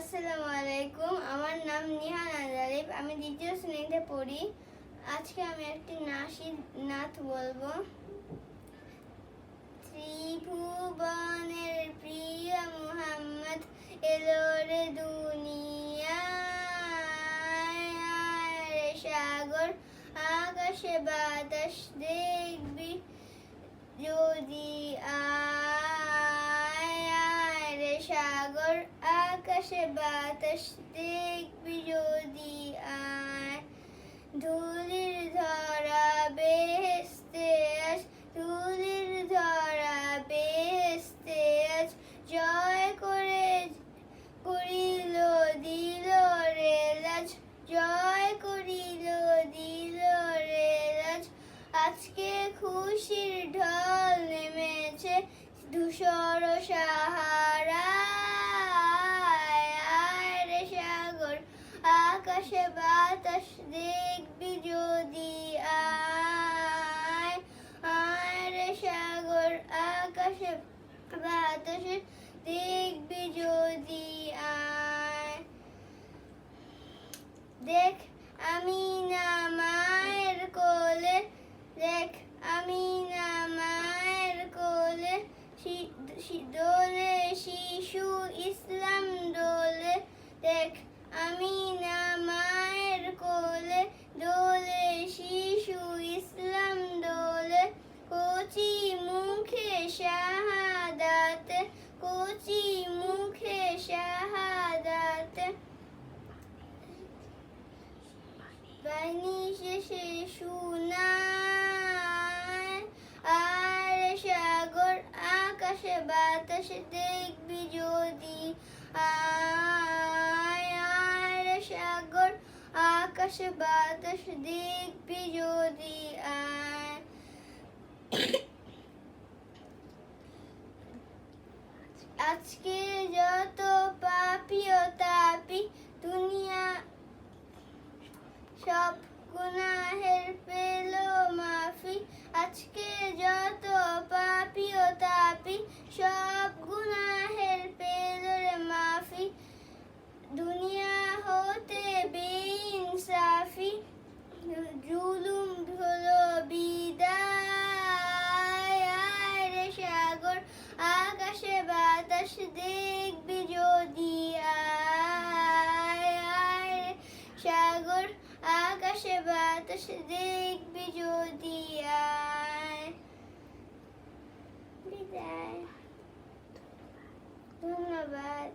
আসসালামু আলাইকুম। আমার নাম নিহান আজারিফ। আমি দ্বিতীয় শ্রেণীতে পড়ি। আজকে আমি একটি নাত বলবো। ত্রিভুবনের প্রিয় মুহাম্মদ এলো রে দুনিয়ায়, সাগর আকাশে বাতাস দেখবি যদি সাগর আকাশে বাতাস দেখবি যদি ধুলির ধরা বেহেশতে আজ, ধুলির ধরা বেহেশতে আজ জয় করে করিল দিল রে লাজ, জয় করিল দিল রে লাজ। আজকে খুশির ঢল নেমেছে ধূসর সাহারায়, সাগর আকাশে বাতাস দেখবি যদি সাগর আকাশে বাতাস দেখবি যদি দেখ আমি না মায়ের কোলে, দেখ আমি না মায়ের কোলে দোলে শিশু ইসলাম দোলে, দেখ আমি না মায়ের কোলে দোলে শিশু ইসলাম দোলে। কচি মুখে শাহাদাত, কচি মুখে শাহাদাত, বাণী শেষে শোনায় সাগর আকাশে বাতাস দেখবি যদি সাগর আকাশে বাতাস দেখবি যদি আজকে যত পাপী ও তাপী দুনিয়া সব গুনাহের পেল মাফি, আজকে যত পাপী ও তাপী সব গুনাহের পেল রে মাফি। দুনিয়া হতে বেইনসাফি জুলুম হলো বিদায় রে সাগর আকাশে বাতাস দেখবি যদি সাগর আকাশে বাতাস দেখবি যদি বিদায়। ধন্যবাদ।